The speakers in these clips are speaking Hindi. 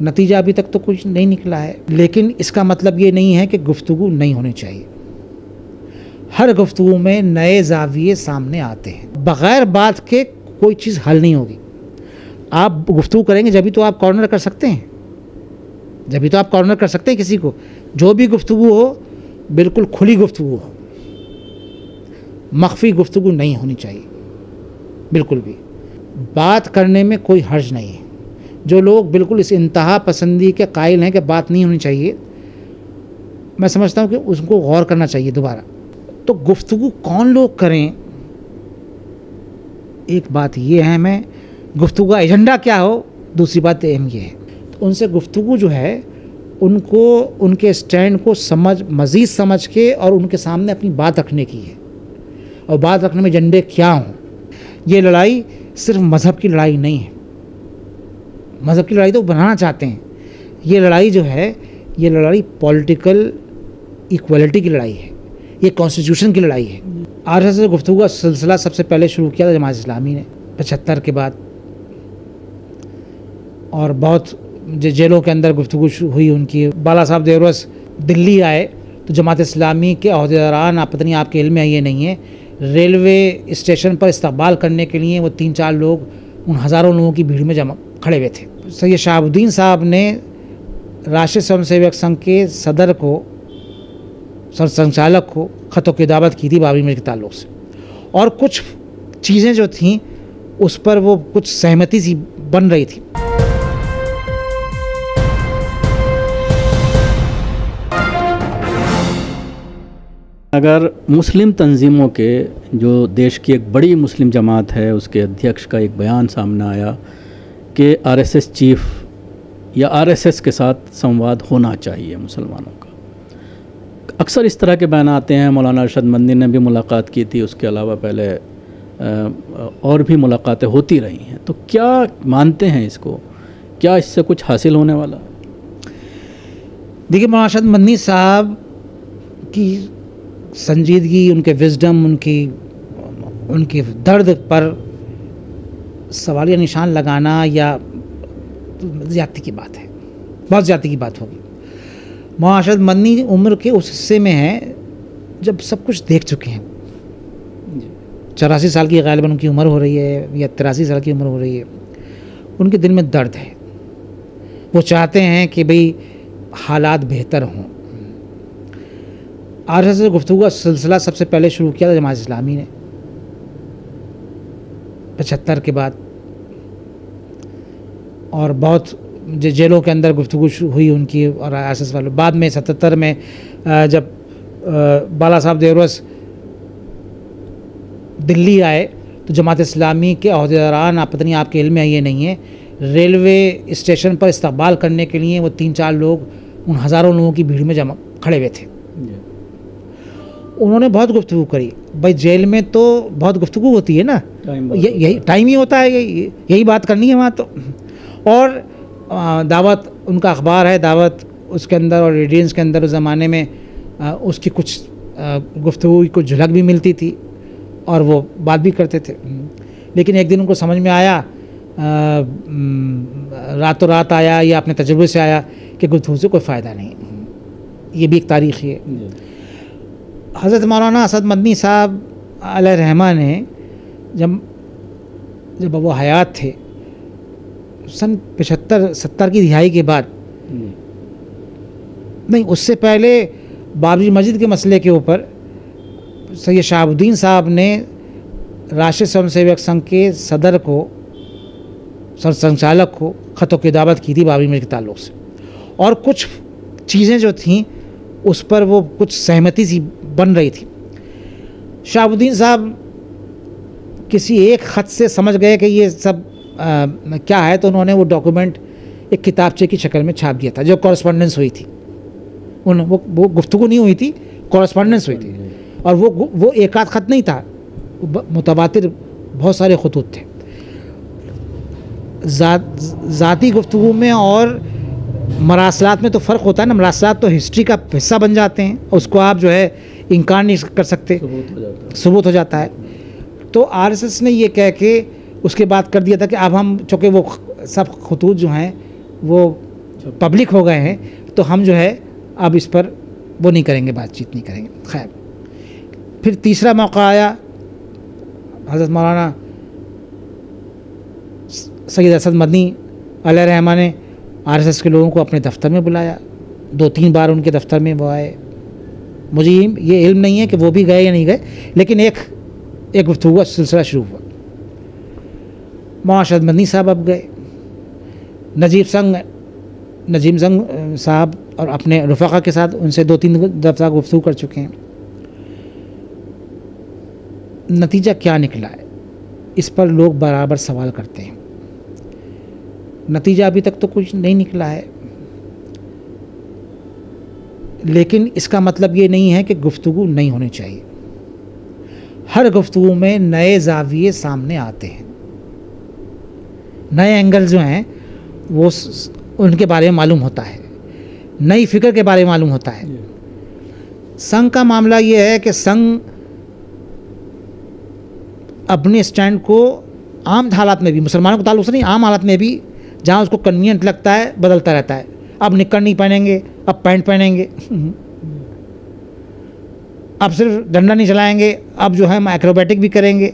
नतीजा अभी तक तो कुछ नहीं निकला है, लेकिन इसका मतलब ये नहीं है कि गुफ्तगू नहीं होनी चाहिए। हर गुफ्तगू में नए ज़ाविये सामने आते हैं। बग़ैर बात के कोई चीज़ हल नहीं होगी। आप गुफ्तगू करेंगे जब भी तो आप कॉर्नर कर सकते हैं, जब भी तो आप कॉर्नर कर सकते हैं किसी को। जो भी गुफ्तगू हो बिल्कुल खुली गुफ्तगू हो, मख्फी गुफ्तगू नहीं होनी चाहिए बिल्कुल भी। बात करने में कोई हर्ज नहीं है। जो लोग बिल्कुल इस इंतहा पसंदी के कायल हैं कि बात नहीं होनी चाहिए, मैं समझता हूँ कि उसको गौर करना चाहिए दोबारा। तो गुफ्तगू कौन लोग करें, एक बात ये है, मैं गुफ्तगू का एजेंडा क्या हो, दूसरी बात अहम ये है। तो उनसे गुफ्तगू जो है उनको उनके स्टैंड को मज़ीद समझ के और उनके सामने अपनी बात रखने की है। और बात रखने में एजेंडे क्या हों। ये लड़ाई सिर्फ मज़हब की लड़ाई नहीं है। मज़हब की लड़ाई तो बनाना चाहते हैं। ये लड़ाई जो है, ये लड़ाई पॉलिटिकल इक्वलिटी की लड़ाई है, ये कॉन्स्टिट्यूशन की लड़ाई है। आरएसएस से गुफ्तगू का सिलसिला सबसे पहले शुरू किया था जमात इस्लामी ने 75 के बाद, और बहुत जेलों के अंदर गुफ्तगू हुई उनकी। बाला साहब देवरस दिल्ली आए तो जमात इस्लामी के अहदेदारान, आप पता नहीं आपके इल्म में ये नहीं है, रेलवे स्टेशन पर इस्तकबाल करने के लिए वो 3-4 लोग उन हज़ारों लोगों की भीड़ में जमा खड़े हुए थे। सैयद शहाबुद्दीन साहब ने राष्ट्रीय स्वयंसेवक संघ के सदर को, संचालक को ख़तों की दावत की थी बाबरी मस्जिद के ताल्लुक़ से, और कुछ चीज़ें जो थीं उस पर वो कुछ सहमति सी बन रही थी। अगर मुस्लिम तंजीमों के, जो देश की एक बड़ी मुस्लिम जमात है, उसके अध्यक्ष का एक बयान सामने आया कि आरएसएस चीफ या आरएसएस के साथ संवाद होना चाहिए मुसलमानों का। अक्सर इस तरह के बयान आते हैं। मौलाना अरशद मदनी ने भी मुलाकात की थी, उसके अलावा पहले और भी मुलाकातें होती रही हैं। तो क्या मानते हैं इसको, क्या इससे कुछ हासिल होने वाला? देखिए, मौलाना अरशद मदनी साहब की संजीदगी, उनके विजडम, उनके दर्द पर सवालिया निशान लगाना या ज़्यादती की बात है, बहुत ज़्यादती की बात होगी। मौलाना अरशद मदनी उम्र के उस हिस्से में हैं जब सब कुछ देख चुके हैं। 84 साल की ग़ालिबन उनकी उम्र हो रही है या 83 साल की उम्र हो रही है। उनके दिल में दर्द है, वो चाहते हैं कि भाई हालात बेहतर हों। आरएसएस से गुफ्तगू का सिलसिला सबसे पहले शुरू किया था जमात इस्लामी ने 75 के बाद, और बहुत जेलों के अंदर गुफ्तगू हुई उनकी और आरएसएस वालों। बाद में 77 में जब बाला साहब देवरस दिल्ली आए तो जमात इस्लामी के अहदेदारान, आप पता नहीं आपके इल्म में ये नहीं है, रेलवे स्टेशन पर इस्तकबाल करने के लिए वो 3-4 लोग उन हज़ारों लोगों की भीड़ में जमा खड़े हुए थे। उन्होंने बहुत गुफ्तगू करी। भाई जेल में तो बहुत गुफ्तगू होती है ना, यही टाइम ही होता है, यही बात करनी है वहाँ तो। और दावत, उनका अखबार है दावत, उसके अंदर और रेडियंस के अंदर उस ज़माने में उसकी कुछ गुफ्तगू की कुछ झलक भी मिलती थी और वो बात भी करते थे। लेकिन एक दिन उनको समझ में आया, रातों रात आया या अपने तजुर्बे से आया कि गुफ्तगू से कोई फ़ायदा नहीं। ये भी एक तारीख़ है। हज़रत मौलाना असद मदनी साहब अलैहिर्रहमा ने जब वो हयात थे, सन 75-70 की दिहाई के बाद, नहीं उससे पहले बाबरी मस्जिद के मसले के ऊपर सैयद शहाबुद्दीन साहब ने राष्ट्रीय स्वयंसेवक संघ के सदर को, संचालक को ख़तों की दावत की थी बाबरी मस्जिद के ताल्लुक़ से, और कुछ चीज़ें जो थीं उस पर वो कुछ सहमति सी बन रही थी। शहाबुद्दीन साहब किसी एक ख़त से समझ गए कि ये सब क्या है, तो उन्होंने वो डॉक्यूमेंट एक किताबचे की शक्ल में छाप दिया था, जो कॉरेस्पॉन्डेंस हुई थी। वो गुफ्तगू नहीं हुई थी, कॉरेस्पॉन्डेंस हुई थी। और वो एक आध ख़त नहीं था, मुतवातिर बहुत सारे खतूत थे। ज़ाती गुफ्तगू में और मरासलात में तो फ़र्क होता है ना। मरासलात तो हिस्ट्री का हिस्सा बन जाते हैं, उसको आप जो है इनकार नहीं कर सकते, सबूत हो जाता है। तो आरएसएस ने ये कह के उसके बाद कर दिया था कि अब हम, चूँकि वो सब खतूत जो हैं वो पब्लिक हो गए हैं, तो हम जो है अब इस पर वो नहीं करेंगे, बातचीत नहीं करेंगे। खैर, फिर तीसरा मौका आया, हज़रत मौलाना सैयद असद मदनी अलैहिर्रहमा ने आरएसएस के लोगों को अपने दफ्तर में बुलाया। 2-3 बार उनके दफ्तर में वो आए। मुझे ये इल्म नहीं है कि वो भी गए या नहीं गए, लेकिन एक गुफ्तगू का सिलसिला शुरू हुआ। मौलाना असद मदनी साहब अब गए, नजीम संग साहब और अपने रफ़ाक़ा के साथ उनसे 2-3 दफ़ा गुफ्तगू कर चुके हैं। नतीजा क्या निकला है, इस पर लोग बराबर सवाल करते हैं। नतीजा अभी तक तो कुछ नहीं निकला है, लेकिन इसका मतलब ये नहीं है कि गुफ्तगू नहीं होनी चाहिए। हर गुफ्तगू में नए ज़ाविये सामने आते हैं, नए एंगल जो हैं वो उनके बारे में मालूम होता है, नई फ़िक्र के बारे में मालूम होता है। संघ का मामला ये है कि संघ अपने स्टैंड को आम हालात में भी, मुसलमानों के ताल्लुक से नहीं, आम हालात में भी जहाँ उसको कन्वीनियंट लगता है बदलता रहता है। अब निक्कर नहीं पहनेंगे, अब पैंट पहनेंगे, अब सिर्फ डंडा नहीं चलाएंगे, अब जो है हम एक्रोबैटिक भी करेंगे,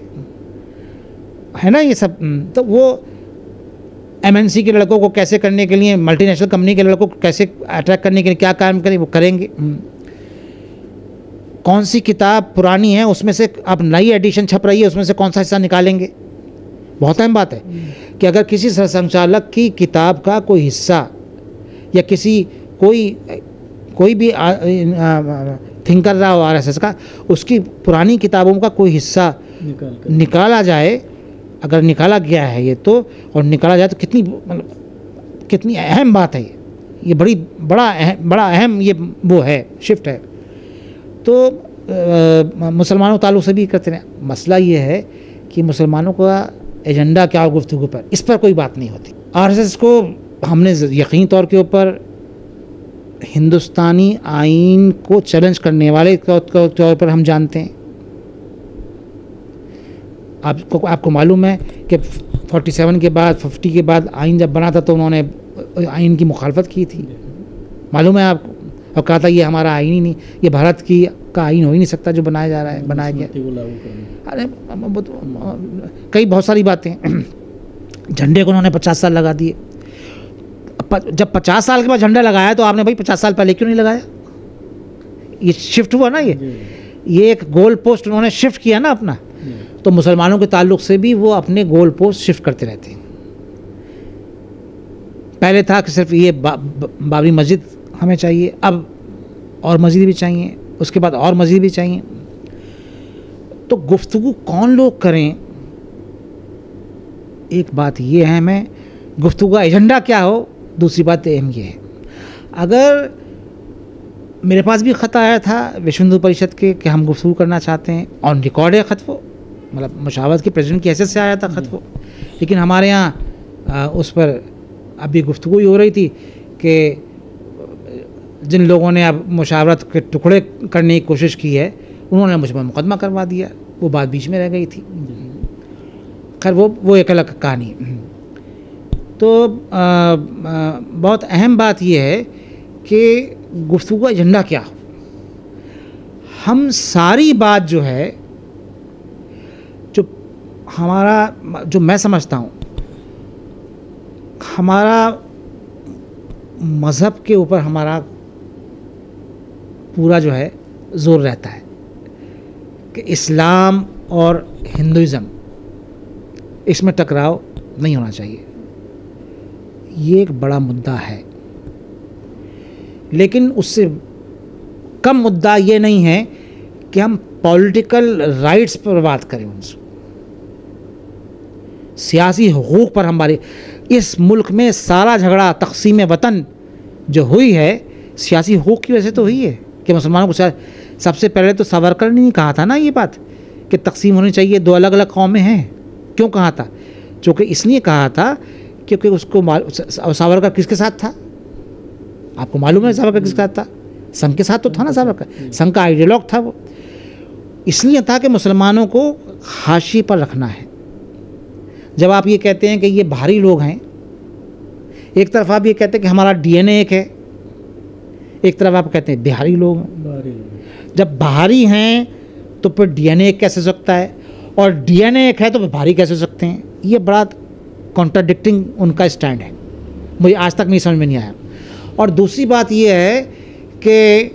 है ना ये सब। तो वो एमएनसी के लड़कों को कैसे करने के लिए, मल्टीनेशनल कंपनी के लड़कों को कैसे अट्रैक्ट करने के लिए क्या काम करें, वो करेंगे। कौन सी किताब पुरानी है उसमें से अब नई एडिशन छप रही है, उसमें से कौन सा हिस्सा निकालेंगे। बहुत अहम बात है कि अगर किसी संचालक की किताब का कोई हिस्सा या कोई भी थिंकर रहा हो आरएसएस का, उसकी पुरानी किताबों का कोई हिस्सा निकाला जाए, अगर निकाला गया है ये तो, और निकाला जाए तो कितनी अहम बात है ये बड़ा अहम ये वो है, शिफ्ट है। तो मुसलमानों ताल्लुक से भी करते हैं। मसला ये है कि मुसलमानों का एजेंडा क्या हो गुफ्तगू पर, इस पर कोई बात नहीं होती। आरएसएस को हमने यकीनी तौर के ऊपर हिंदुस्तानी आइन को चैलेंज करने वाले तौर पर हम जानते हैं। आपको मालूम है कि 47 के बाद, 50 के बाद आइन जब बना था तो उन्होंने आइन की मुखालफत की थी, मालूम है आपको, और कहा था ये हमारा आइन ही नहीं, ये भारत का आइन हो ही नहीं सकता जो बनाया जा रहा है, बनाया गया। अरे कई बहुत सारी बातें झंडे को उन्होंने 50 साल लगा दिए। जब 50 साल के बाद झंडा लगाया तो आपने भाई 50 साल पहले क्यों नहीं लगाया? ये शिफ्ट हुआ ना, ये एक गोल पोस्ट उन्होंने शिफ्ट किया ना अपना। तो मुसलमानों के ताल्लुक से भी वो अपने गोल पोस्ट शिफ्ट करते रहते हैं। पहले था कि सिर्फ ये बाबरी मस्जिद हमें चाहिए, अब और मस्जिद भी चाहिए, उसके बाद और मस्जिद भी चाहिए। तो गुफ्तगू कौन लोग करें, एक बात ये है, मैं गुफ्तगू का एजेंडा क्या हो, दूसरी बात अहम ये है। अगर मेरे पास भी ख़त आया था विश्व हिंदू परिषद के कि हम गुफ्तगू करना चाहते हैं, ऑन रिकॉर्ड है ख़त, वो मतलब मुशावरत के प्रेसिडेंट की हैसियत से आया था ख़त वो, लेकिन हमारे यहाँ उस पर अभी गुफ्तगू ही हो रही थी कि जिन लोगों ने अब मुशावरत के टुकड़े करने की कोशिश की है उन्होंने मुझ पर मुकदमा करवा दिया, वो बात बीच में रह गई थी। खैर वो एक अलग कहानी। तो बहुत अहम बात यह है कि गुफ्तगू का एजेंडा क्या हो। हम सारी बात जो है, जो मैं समझता हूँ, हमारा मज़हब के ऊपर हमारा पूरा जो है ज़ोर रहता है कि इस्लाम और हिंदुइज़्म, इसमें टकराव नहीं होना चाहिए। ये एक बड़ा मुद्दा है, लेकिन उससे कम मुद्दा ये नहीं है कि हम पॉलिटिकल राइट्स पर बात करें, उनसे सियासी हुकूक पर। हमारे इस मुल्क में सारा झगड़ा तक़सीम वतन जो हुई है सियासी हुकूक की वजह से तो हुई है कि मुसलमानों को सबसे पहले तो सावरकर ने कहा था ना ये बात कि तक़सीम होनी चाहिए, दो अलग अलग कौमें हैं। क्यों कहा था? क्योंकि इसलिए कहा था क्योंकि उसको सावरकर किसके साथ था, आपको मालूम है सावरकर किसके साथ था? संघ के साथ तो था ना सावरकर, संघ का आइडियोलॉग था वो। इसलिए था कि मुसलमानों को हाशिए पर रखना है। जब आप ये कहते हैं कि ये बाहरी लोग हैं, एक तरफ आप ये कहते हैं कि हमारा डीएनए एक है, एक तरफ आप कहते हैं बिहारी लोग हैं। जब बाहरी हैं तो फिर डीएनए एक कैसे हो सकता है, और डीएनए एक है तो फिर बाहरी कैसे हो सकते हैं? ये बड़ा कॉन्ट्राडिक्टिंग उनका स्टैंड है, मुझे आज तक नहीं समझ में नहीं आया। और दूसरी बात ये है कि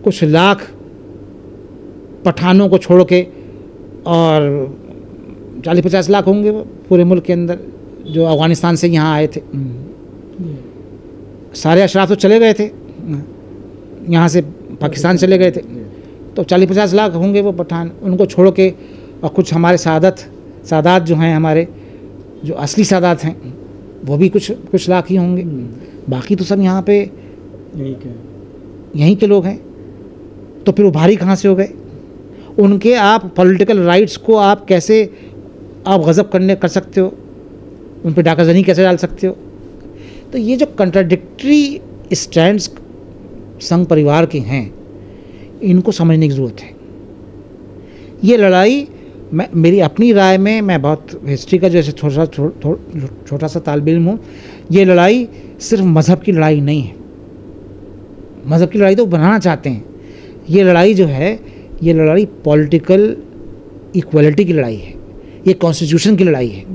कुछ लाख पठानों को छोड़ के, और 40-50 लाख होंगे पूरे मुल्क के अंदर जो अफ़गानिस्तान से यहाँ आए थे। सारे अशराफ तो चले गए थे, यहाँ से पाकिस्तान चले गए थे, तो 40-50 लाख होंगे वो पठान। उनको छोड़ के और कुछ हमारे सादात जो हैं, हमारे जो असली सादात हैं, वो भी कुछ लाख ही होंगे। बाकी तो सब यहाँ पे यहीं के लोग हैं। तो फिर वो भारी कहाँ से हो गए? उनके आप पॉलिटिकल राइट्स को आप कैसे आप गज़ब कर सकते हो? उन पर डाकाजनी कैसे डाल सकते हो? तो ये जो कंट्राडिक्टरी स्टैंड्स संघ परिवार के हैं, इनको समझने की ज़रूरत है। ये लड़ाई, मेरी अपनी राय में, मैं बहुत हिस्ट्री का जैसे छोटा सा तालिब इल्म हूँ, ये लड़ाई सिर्फ मज़हब की लड़ाई नहीं है। मज़हब की लड़ाई तो बनाना चाहते हैं, ये लड़ाई जो है, ये लड़ाई पॉलिटिकल इक्वलिटी की लड़ाई है, ये कॉन्स्टिट्यूशन की लड़ाई है।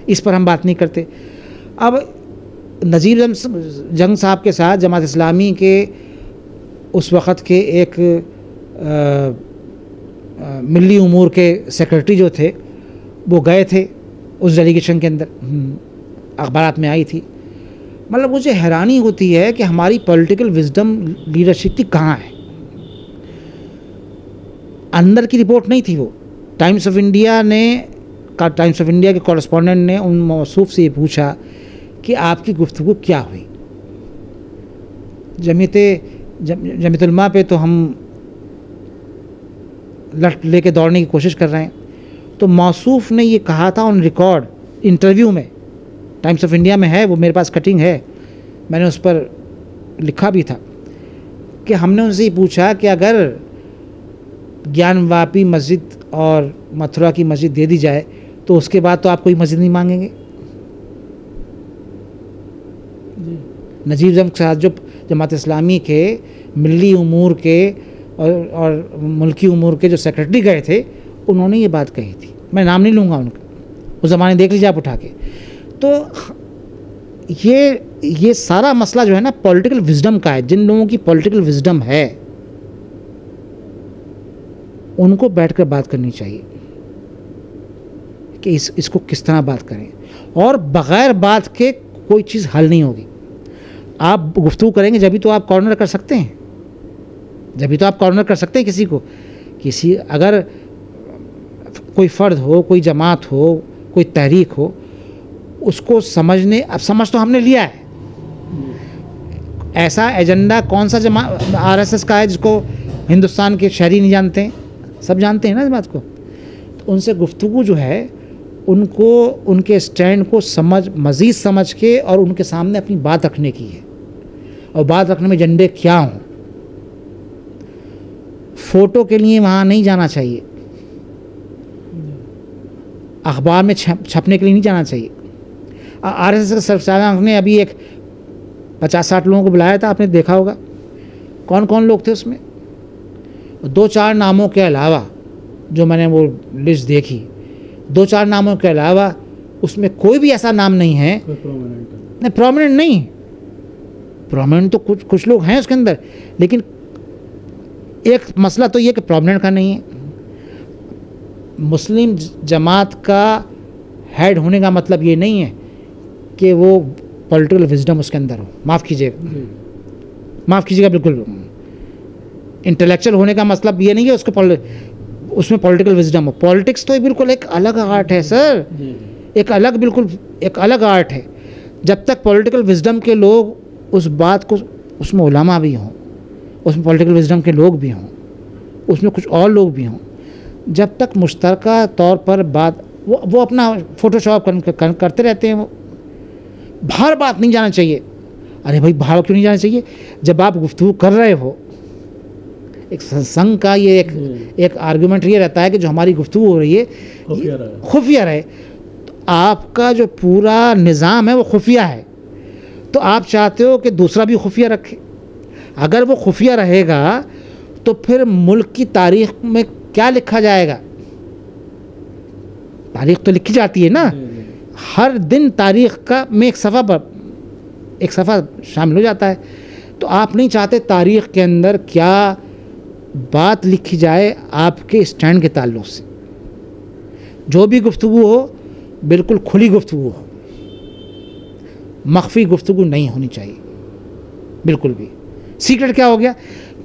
इस पर हम बात नहीं करते। अब नज़ीर जंग साहब के साथ जमात इस्लामी के उस वक़्त के एक मिली उमूर के सेक्रेटरी जो थे, वो गए थे उस डेलीगेशन के अंदर, अखबारात में आई थी। मतलब मुझे हैरानी होती है कि हमारी पॉलिटिकल विजडम लीडरशिप की कहाँ है। अंदर की रिपोर्ट नहीं थी वो। टाइम्स ऑफ इंडिया के कॉरेस्पॉन्डेंट ने उन मौसूफ से ये पूछा कि आपकी गुफ्तगू क्या हुई। जमीयत उलमा पे तो हम लट लेके दौड़ने की कोशिश कर रहे हैं। तो मौसूफ ने ये कहा था ऑन रिकॉर्ड इंटरव्यू में, टाइम्स ऑफ इंडिया में है, वो मेरे पास कटिंग है, मैंने उस पर लिखा भी था, कि हमने उनसे ये पूछा कि अगर ज्ञानवापी मस्जिद और मथुरा की मस्जिद दे दी जाए तो उसके बाद तो आप कोई मस्जिद नहीं मांगेंगे। नजीब जंग साहब जो जमात इस्लामी के मिली उमूर के और मुल्की उमूर के जो सेक्रेटरी गए थे, उन्होंने ये बात कही थी। मैं नाम नहीं लूँगा उनका, उस ज़माने देख लीजिए आप उठा के। तो ये सारा मसला जो है ना, पॉलिटिकल विजडम का है। जिन लोगों की पॉलिटिकल विजडम है, उनको बैठकर बात करनी चाहिए कि इसको किस तरह बात करें, और बग़ैर बात के कोई चीज़ हल नहीं होगी। आप गुफ्तगू करेंगे जब भी तो आप कॉर्नर कर सकते हैं, किसी को। अगर कोई फ़र्द हो, कोई जमात हो, कोई तहरीक हो, उसको समझने, अब समझ तो हमने लिया है। ऐसा एजेंडा कौन सा आरएसएस का है जिसको हिंदुस्तान के शहरी नहीं जानते हैं? सब जानते हैं ना इस बात को। तो उनसे गुफ्तगू जो है, उनको उनके स्टैंड को मज़ीद समझ के और उनके सामने अपनी बात रखने की है। और बात रखने में एजेंडे क्या हों, फ़ोटो के लिए वहाँ नहीं जाना चाहिए, अखबार में छपने के लिए नहीं जाना चाहिए। आरएसएस के सरसारांक ने अभी एक 50-60 लोगों को बुलाया था, आपने देखा होगा। कौन कौन लोग थे उसमें? 2-4 नामों के अलावा, जो मैंने वो लिस्ट देखी, 2-4 नामों के अलावा उसमें कोई भी ऐसा नाम नहीं है। नहीं, प्रोमिनेंट नहीं, प्रोमिनेंट तो कुछ लोग हैं उसके अंदर, लेकिन एक मसला तो ये कि प्रोमिनेंट का नहीं है। मुस्लिम जमात का हेड होने का मतलब ये नहीं है कि वो पॉलिटिकल विजडम उसके अंदर हो। माफ़ कीजिएगा, बिल्कुल। इंटेलेक्चुअल होने का मतलब ये नहीं है उसमें पॉलिटिकल विजडम हो। पॉलिटिक्स तो बिल्कुल एक अलग आर्ट है सर, एक अलग आर्ट है। जब तक पॉलिटिकल विजडम के लोग उस बात को, उसमें उलमा भी हों, उसमें पॉलिटिकल विजडम के लोग भी हों, उसमें कुछ और लोग भी हों, जब तक मुश्तरका तौर पर बात, वो अपना फ़ोटोशॉप करते रहते हैं। वो बाहर बात नहीं जाना चाहिए। अरे भाई, बाहर क्यों नहीं जाना चाहिए? जब आप गुफ्तगू कर रहे हो, एक संघ का ये एक आर्गूमेंट ये रहता है कि जो हमारी गुफ्तगू हो रही है खुफिया रहे। तो आपका जो पूरा निज़ाम है वो खुफिया है, तो आप चाहते हो कि दूसरा भी खुफिया रखे। अगर वो खुफिया रहेगा तो फिर मुल्क की तारीख़ में क्या लिखा जाएगा? तारीख़ तो लिखी जाती है ना, हर दिन तारीख़ का में एक सफ़ा शामिल हो जाता है। तो आप नहीं चाहते तारीख़ के अंदर क्या बात लिखी जाए आपके स्टैंड के ताल्लुक़ से। जो भी गुफ्तगू हो बिल्कुल खुली गुफ्तगू हो, मख्फी गुफ्तगू नहीं होनी चाहिए बिल्कुल भी। सीक्रेट क्या हो गया?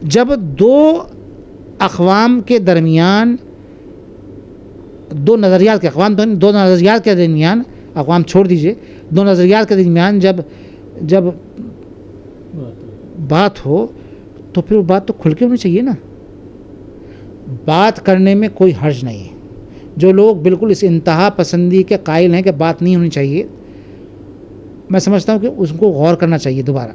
जब दो अक़वाम के दरमियान, दो नज़रियात के अक़वाम, दो नज़रियात के दरमियान, अक़वाम छोड़ दीजिए, दो नज़रियात के दरमियान जब बात हो तो फिर वो बात तो खुल के होनी चाहिए ना। बात करने में कोई हर्ज नहीं है। जो लोग बिल्कुल इस इंतहा पसंदी के कायल हैं कि बात नहीं होनी चाहिए, मैं समझता हूँ कि उसको गौर करना चाहिए दोबारा।